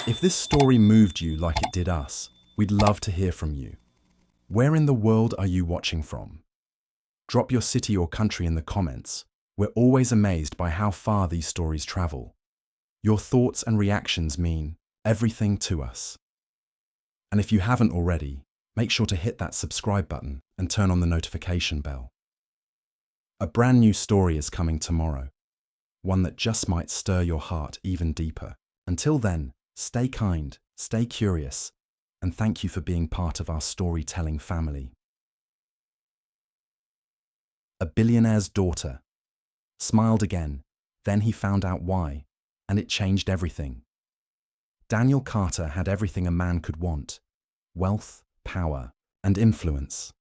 If this story moved you like it did us, we'd love to hear from you. Where in the world are you watching from? Drop your city or country in the comments. We're always amazed by how far these stories travel. Your thoughts and reactions mean everything to us. And if you haven't already, make sure to hit that subscribe button and turn on the notification bell. A brand new story is coming tomorrow, one that just might stir your heart even deeper. Until then, stay kind, stay curious, and thank you for being part of our storytelling family. A billionaire's daughter smiled again, then he found out why, and it changed everything. Daniel Carter had everything a man could want: wealth, power, and influence.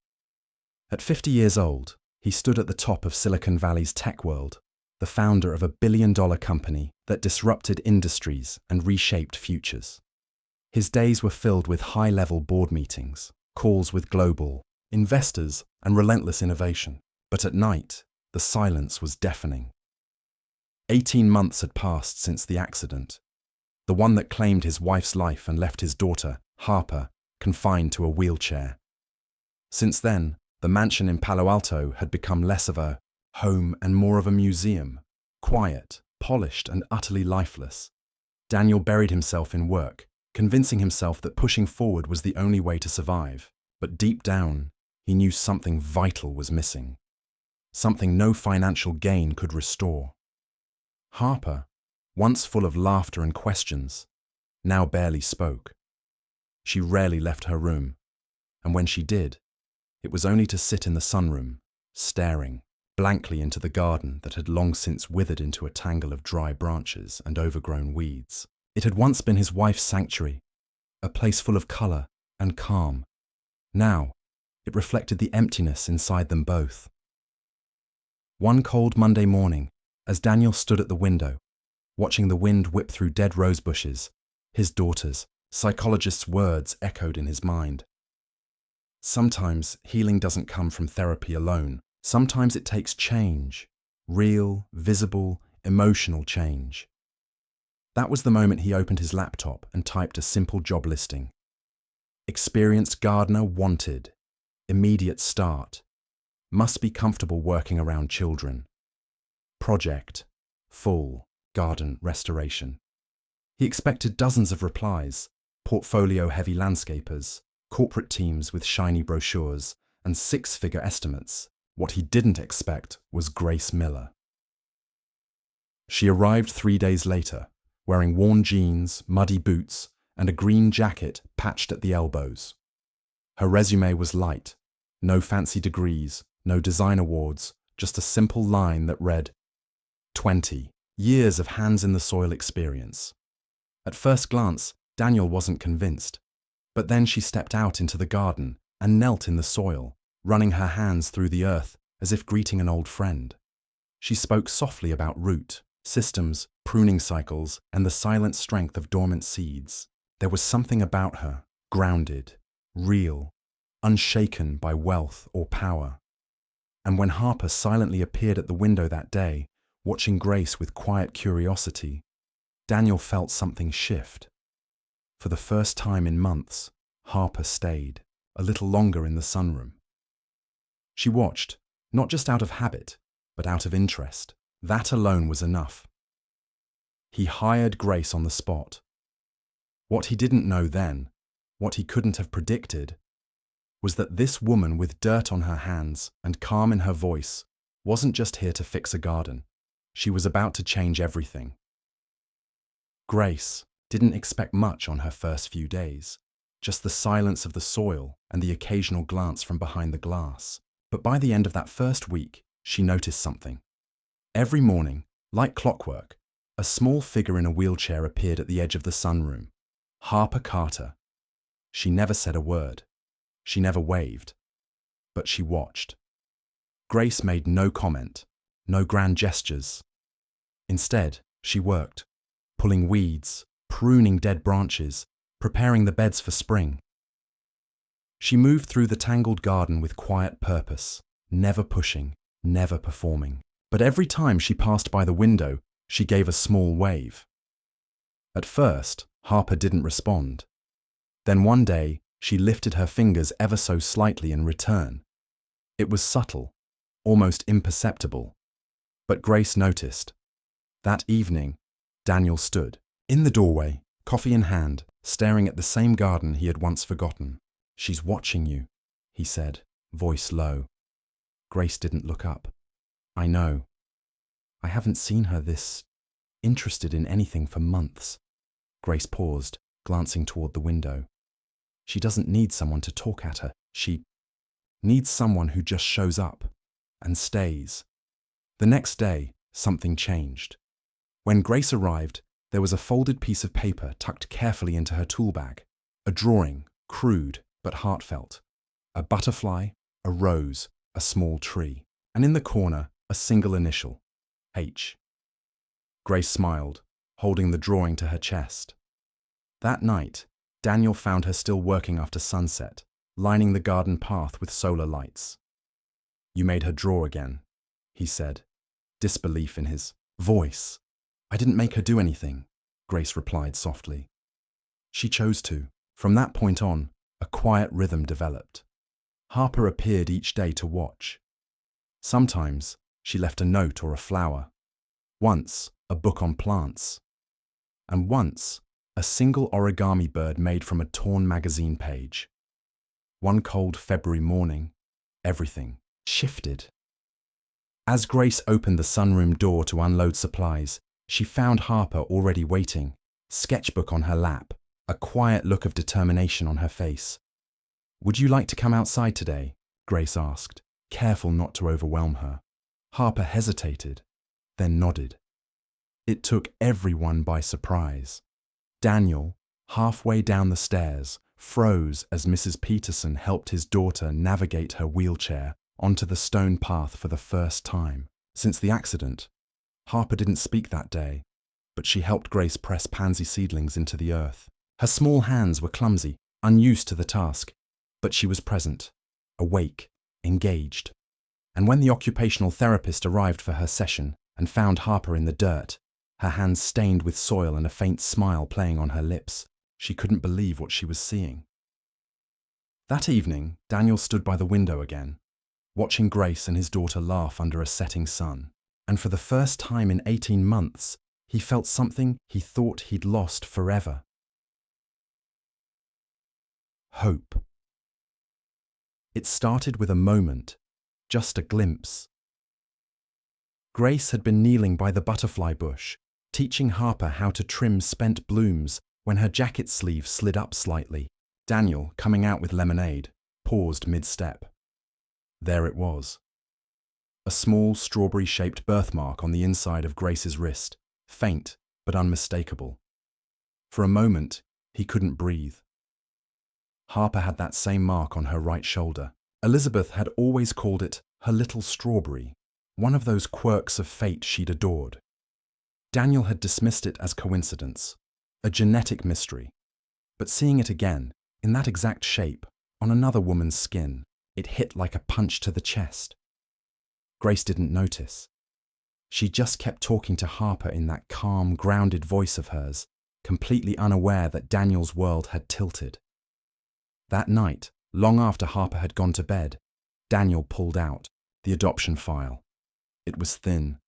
At 50 years old, he stood at the top of Silicon Valley's tech world, the founder of a billion-dollar company that disrupted industries and reshaped futures. His days were filled with high-level board meetings, calls with global investors, and relentless innovation. But at night, the silence was deafening. 18 months had passed since the accident, the one that claimed his wife's life and left his daughter, Harper, confined to a wheelchair. Since then, the mansion in Palo Alto had become less of a home and more of a museum, quiet, polished, and utterly lifeless. Daniel buried himself in work, convincing himself that pushing forward was the only way to survive. But deep down, he knew something vital was missing. Something no financial gain could restore. Harper, once full of laughter and questions, now barely spoke. She rarely left her room, and when she did, it was only to sit in the sunroom, staring blankly into the garden that had long since withered into a tangle of dry branches and overgrown weeds. It had once been his wife's sanctuary, a place full of color and calm. Now, it reflected the emptiness inside them both. One cold Monday morning, as Daniel stood at the window, watching the wind whip through dead rose bushes, his daughter's, psychologist's words echoed in his mind. Sometimes healing doesn't come from therapy alone. Sometimes it takes change, real, visible, emotional change. That was the moment he opened his laptop and typed a simple job listing. Experienced gardener wanted. Immediate start. Must be comfortable working around children. Project: full garden restoration. He expected dozens of replies, portfolio-heavy landscapers, corporate teams with shiny brochures, and six-figure estimates. What he didn't expect was Grace Miller. She arrived 3 days later, wearing worn jeans, muddy boots, and a green jacket patched at the elbows. Her resume was light, no fancy degrees, no design awards, just a simple line that read, 20 years of hands-in-the-soil experience. At first glance, Daniel wasn't convinced. But then she stepped out into the garden and knelt in the soil, running her hands through the earth as if greeting an old friend. She spoke softly about root, systems, pruning cycles, and the silent strength of dormant seeds. There was something about her, grounded, real, unshaken by wealth or power. And when Harper silently appeared at the window that day, watching Grace with quiet curiosity, Daniel felt something shift. For the first time in months, Harper stayed, a little longer in the sunroom. She watched, not just out of habit, but out of interest. That alone was enough. He hired Grace on the spot. What he didn't know then, what he couldn't have predicted, was that this woman with dirt on her hands and calm in her voice wasn't just here to fix a garden. She was about to change everything. Grace didn't expect much on her first few days, just the silence of the soil and the occasional glance from behind the glass. But by the end of that first week, she noticed something. Every morning, like clockwork, a small figure in a wheelchair appeared at the edge of the sunroom. Harper Carter. She never said a word. She never waved. But she watched. Grace made no comment, no grand gestures. Instead, she worked, pulling weeds, pruning dead branches, preparing the beds for spring. She moved through the tangled garden with quiet purpose, never pushing, never performing. But every time she passed by the window, she gave a small wave. At first, Harper didn't respond. Then one day, she lifted her fingers ever so slightly in return. It was subtle, almost imperceptible. But Grace noticed. That evening, Daniel stood in the doorway, coffee in hand, staring at the same garden he had once forgotten. "She's watching you," he said, voice low. Grace didn't look up. "I know. I haven't seen her this interested in anything for months." Grace paused, glancing toward the window. She doesn't need someone to talk at her. She needs someone who just shows up and stays. The next day, something changed. When Grace arrived, there was a folded piece of paper tucked carefully into her tool bag. A drawing, crude but heartfelt. A butterfly, a rose, a small tree. And in the corner, a single initial, H. Grace smiled, holding the drawing to her chest. That night, Daniel found her still working after sunset, lining the garden path with solar lights. "You made her draw again," he said, disbelief in his voice. "I didn't make her do anything," Grace replied softly. "She chose to." From that point on, a quiet rhythm developed. Harper appeared each day to watch. Sometimes, she left a note or a flower. Once, a book on plants. And once, a single origami bird made from a torn magazine page. One cold February morning, everything shifted. As Grace opened the sunroom door to unload supplies, she found Harper already waiting, sketchbook on her lap, a quiet look of determination on her face. "Would you like to come outside today?" Grace asked, careful not to overwhelm her. Harper hesitated, then nodded. It took everyone by surprise. Daniel, halfway down the stairs, froze as Mrs. Peterson helped his daughter navigate her wheelchair onto the stone path for the first time. Since the accident, Harper didn't speak that day, but she helped Grace press pansy seedlings into the earth. Her small hands were clumsy, unused to the task, but she was present, awake, engaged. And when the occupational therapist arrived for her session and found Harper in the dirt, her hands stained with soil and a faint smile playing on her lips, she couldn't believe what she was seeing. That evening, Daniel stood by the window again, watching Grace and his daughter laugh under a setting sun. And for the first time in 18 months, he felt something he thought he'd lost forever. Hope. It started with a moment, just a glimpse. Grace had been kneeling by the butterfly bush, teaching Harper how to trim spent blooms when her jacket sleeve slid up slightly. Daniel, coming out with lemonade, paused mid-step. There it was. A small strawberry-shaped birthmark on the inside of Grace's wrist, faint but unmistakable. For a moment, he couldn't breathe. Harper had that same mark on her right shoulder. Elizabeth had always called it her little strawberry, one of those quirks of fate she'd adored. Daniel had dismissed it as coincidence, a genetic mystery. But seeing it again, in that exact shape, on another woman's skin, it hit like a punch to the chest. Grace didn't notice. She just kept talking to Harper in that calm, grounded voice of hers, completely unaware that Daniel's world had tilted. That night, long after Harper had gone to bed, Daniel pulled out the adoption file. It was thin.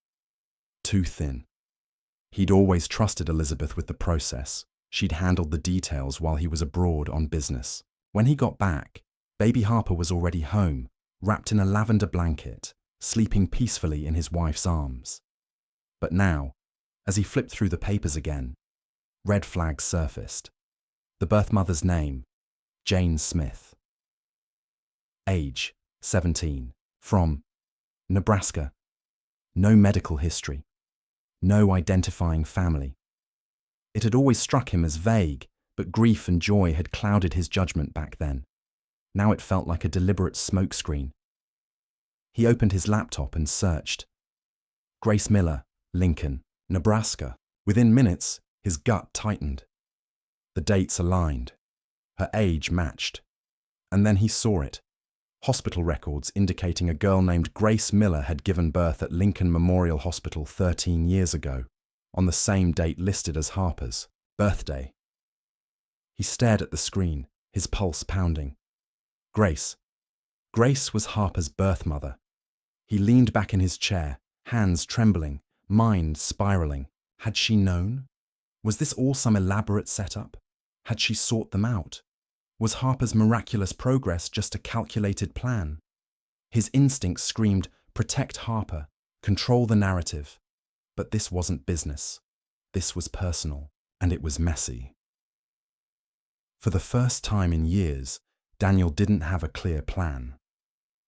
Too thin. He'd always trusted Elizabeth with the process. She'd handled the details while he was abroad on business. When he got back, baby Harper was already home, wrapped in a lavender blanket, sleeping peacefully in his wife's arms. But now, as he flipped through the papers again, red flags surfaced. The birth mother's name, Jane Smith. Age, 17. From Nebraska. No medical history. No identifying family. It had always struck him as vague, but grief and joy had clouded his judgment back then. Now it felt like a deliberate smokescreen. He opened his laptop and searched. Grace Miller, Lincoln, Nebraska. Within minutes, his gut tightened. The dates aligned. Her age matched. And then he saw it. Hospital records indicating a girl named Grace Miller had given birth at Lincoln Memorial Hospital 13 years ago, on the same date listed as Harper's birthday. He stared at the screen, his pulse pounding. Grace. Grace was Harper's birth mother. He leaned back in his chair, hands trembling, mind spiraling. Had she known? Was this all some elaborate setup? Had she sought them out? Was Harper's miraculous progress just a calculated plan? His instincts screamed, protect Harper, control the narrative. But this wasn't business. This was personal, and it was messy. For the first time in years, Daniel didn't have a clear plan.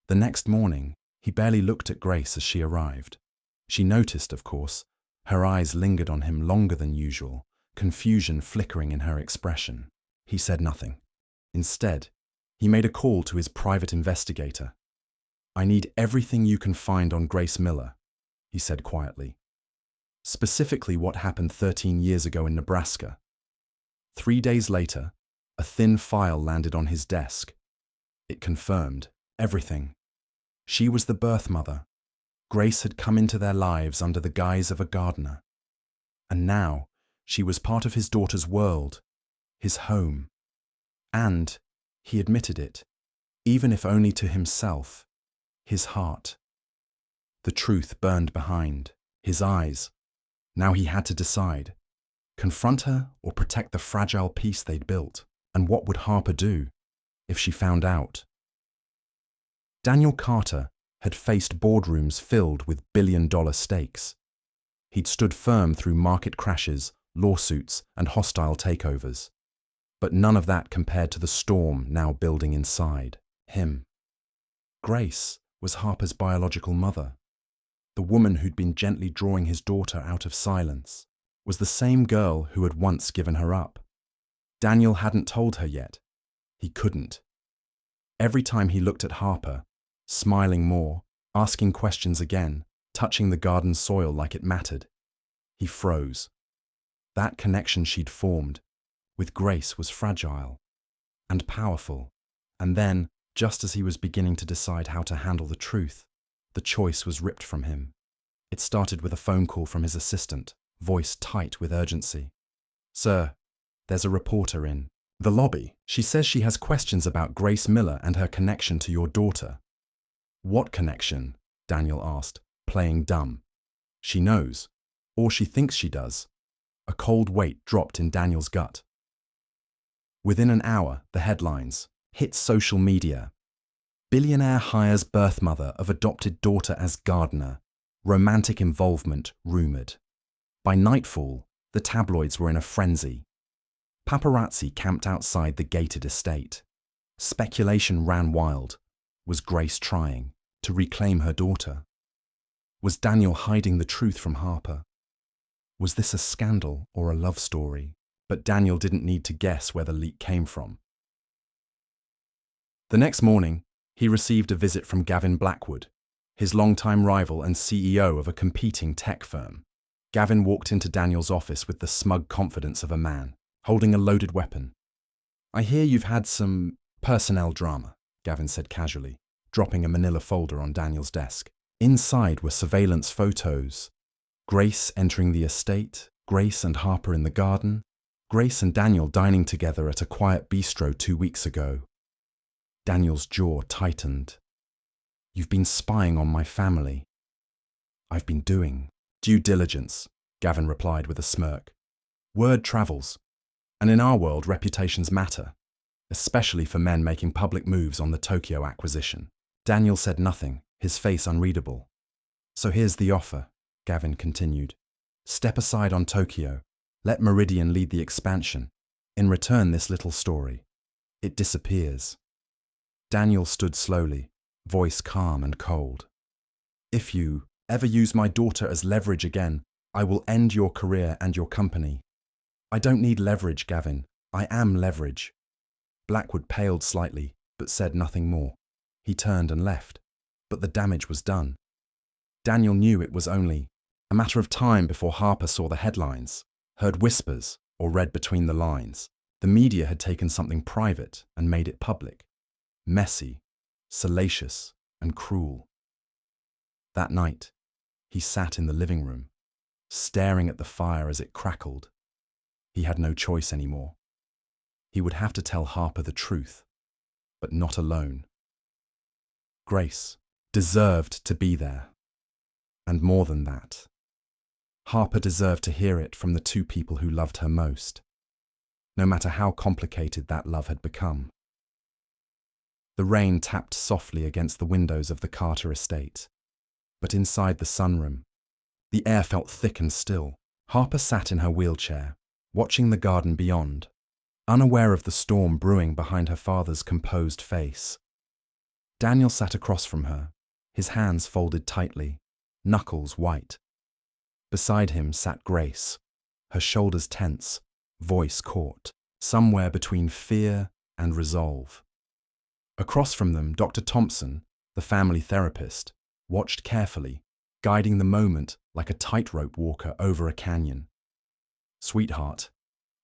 The next morning, he barely looked at Grace as she arrived. She noticed, of course. Her eyes lingered on him longer than usual, confusion flickering in her expression. He said nothing. Instead, he made a call to his private investigator. I need everything you can find on Grace Miller, he said quietly. Specifically what happened 13 years ago in Nebraska. 3 days later, a thin file landed on his desk. It confirmed everything. She was the birth mother. Grace had come into their lives under the guise of a gardener. And now, she was part of his daughter's world, his home. And, he admitted it, even if only to himself, his heart. The truth burned behind his eyes. Now he had to decide. Confront her or protect the fragile peace they'd built. And what would Harper do if she found out? Daniel Carter had faced boardrooms filled with billion-dollar stakes. He'd stood firm through market crashes, lawsuits, and hostile takeovers. But none of that compared to the storm now building inside him. Grace was Harper's biological mother. The woman who'd been gently drawing his daughter out of silence was the same girl who had once given her up. Daniel hadn't told her yet. He couldn't. Every time he looked at Harper, smiling more, asking questions again, touching the garden soil like it mattered, he froze. That connection she'd formed with Grace was fragile and powerful. And then, just as he was beginning to decide how to handle the truth, the choice was ripped from him. It started with a phone call from his assistant, voice tight with urgency. Sir, there's a reporter in the lobby. She says she has questions about Grace Miller and her connection to your daughter. What connection? Daniel asked, playing dumb. She knows, or she thinks she does. A cold weight dropped in Daniel's gut. Within an hour, the headlines hit social media. Billionaire hires birth mother of adopted daughter as gardener. Romantic involvement rumored. By nightfall, the tabloids were in a frenzy. Paparazzi camped outside the gated estate. Speculation ran wild. Was Grace trying to reclaim her daughter? Was Daniel hiding the truth from Harper? Was this a scandal or a love story? But Daniel didn't need to guess where the leak came from. The next morning, he received a visit from Gavin Blackwood, his longtime rival and CEO of a competing tech firm. Gavin walked into Daniel's office with the smug confidence of a man, holding a loaded weapon. I hear you've had some personnel drama, Gavin said casually, dropping a manila folder on Daniel's desk. Inside were surveillance photos. Grace entering the estate, Grace and Harper in the garden, Grace and Daniel dining together at a quiet bistro 2 weeks ago. Daniel's jaw tightened. You've been spying on my family. I've been doing due diligence, Gavin replied with a smirk. Word travels, and in our world reputations matter, especially for men making public moves on the Tokyo acquisition. Daniel said nothing, his face unreadable. So here's the offer, Gavin continued. Step aside on Tokyo. Let Meridian lead the expansion. In return, this little story. It disappears. Daniel stood slowly, voice calm and cold. If you ever use my daughter as leverage again, I will end your career and your company. I don't need leverage, Gavin. I am leverage. Blackwood paled slightly, but said nothing more. He turned and left, but the damage was done. Daniel knew it was only a matter of time before Harper saw the headlines, heard whispers, or read between the lines. The media had taken something private and made it public. Messy, salacious, and cruel. That night, he sat in the living room, staring at the fire as it crackled. He had no choice anymore. He would have to tell Harper the truth, but not alone. Grace deserved to be there. And more than that, Harper deserved to hear it from the two people who loved her most, no matter how complicated that love had become. The rain tapped softly against the windows of the Carter estate, but inside the sunroom, the air felt thick and still. Harper sat in her wheelchair, watching the garden beyond, unaware of the storm brewing behind her father's composed face. Daniel sat across from her, his hands folded tightly, knuckles white. Beside him sat Grace, her shoulders tense, voice caught, somewhere between fear and resolve. Across from them, Dr. Thompson, the family therapist, watched carefully, guiding the moment like a tightrope walker over a canyon. "Sweetheart,"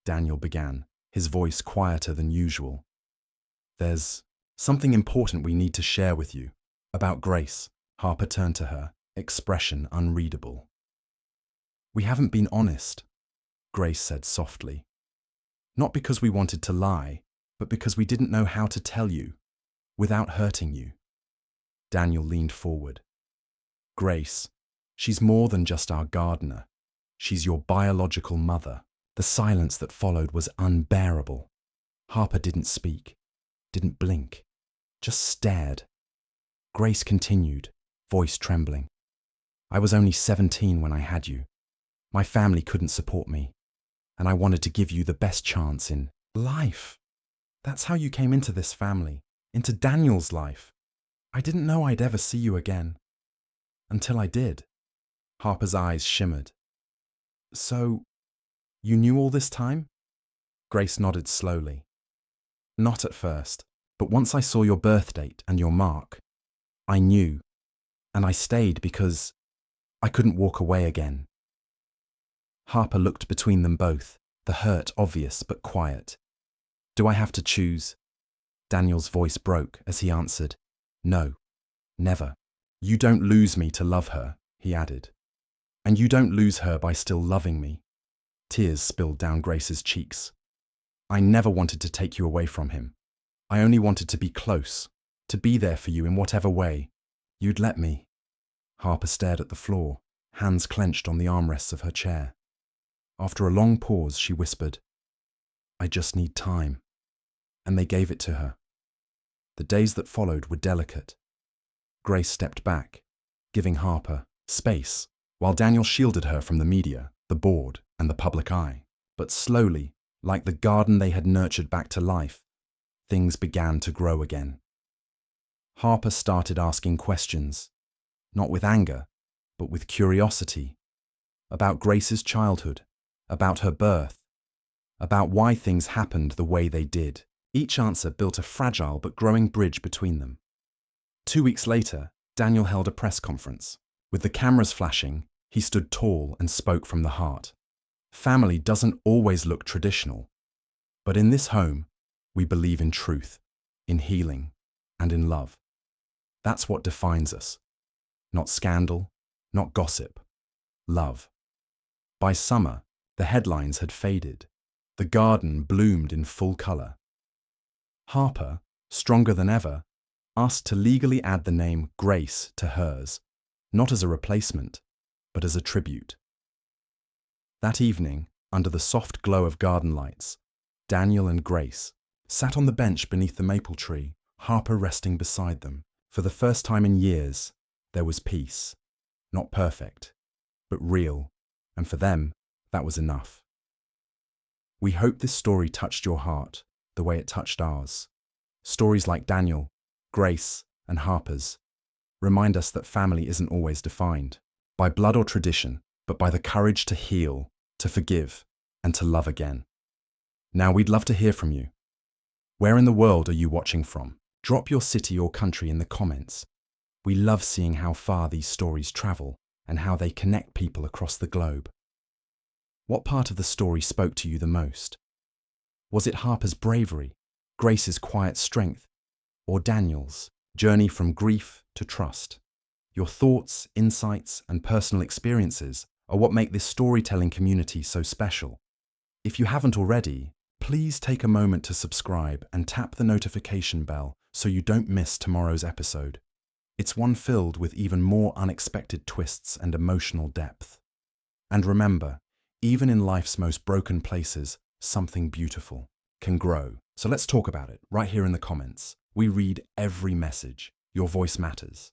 Daniel began, his voice quieter than usual. "There's something important we need to share with you." "About Grace." Harper turned to her, expression unreadable. "We haven't been honest," Grace said softly. "Not because we wanted to lie, but because we didn't know how to tell you, without hurting you." Daniel leaned forward. "Grace, she's more than just our gardener. She's your biological mother." The silence that followed was unbearable. Harper didn't speak, didn't blink, just stared. Grace continued, voice trembling. "I was only 17 when I had you. My family couldn't support me, and I wanted to give you the best chance in life. That's how you came into this family, into Daniel's life. I didn't know I'd ever see you again. Until I did." Harper's eyes shimmered. "So, you knew all this time?" Grace nodded slowly. "Not at first, but once I saw your birth date and your mark, I knew, and I stayed because I couldn't walk away again." Harper looked between them both, the hurt obvious but quiet. "Do I have to choose?" Daniel's voice broke as he answered, "No, never." "You don't lose me to love her," he added. "And you don't lose her by still loving me." Tears spilled down Grace's cheeks. "I never wanted to take you away from him. I only wanted to be close, to be there for you in whatever way you'd let me." Harper stared at the floor, hands clenched on the armrests of her chair. After a long pause, she whispered, "I just need time." And they gave it to her. The days that followed were delicate. Grace stepped back, giving Harper space, while Daniel shielded her from the media, the board, and the public eye. But slowly, like the garden they had nurtured back to life, things began to grow again. Harper started asking questions, not with anger, but with curiosity, about Grace's childhood, about her birth, about why things happened the way they did. Each answer built a fragile but growing bridge between them. 2 weeks later, Daniel held a press conference. With the cameras flashing, he stood tall and spoke from the heart. "Family doesn't always look traditional, but in this home, we believe in truth, in healing, and in love. That's what defines us. Not scandal, not gossip. Love." By summer, the headlines had faded. The garden bloomed in full color. Harper, stronger than ever, asked to legally add the name Grace to hers, not as a replacement, but as a tribute. That evening, under the soft glow of garden lights, Daniel and Grace sat on the bench beneath the maple tree, Harper resting beside them. For the first time in years, there was peace. Not perfect, but real, and for them, that was enough. We hope this story touched your heart the way it touched ours. Stories like Daniel, Grace, and Harper's remind us that family isn't always defined by blood or tradition, but by the courage to heal, to forgive, and to love again. Now, we'd love to hear from you. Where in the world are you watching from? Drop your city or country in the comments. We love seeing how far these stories travel and how they connect people across the globe. What part of the story spoke to you the most? Was it Harper's bravery, Grace's quiet strength, or Daniel's journey from grief to trust? Your thoughts, insights, and personal experiences are what make this storytelling community so special. If you haven't already, Please take a moment to subscribe and tap the notification bell so you don't miss tomorrow's episode. It's one filled with even more unexpected twists and emotional depth. And remember, even in life's most broken places, something beautiful can grow. So let's talk about it right here in the comments. We read every message. Your voice matters.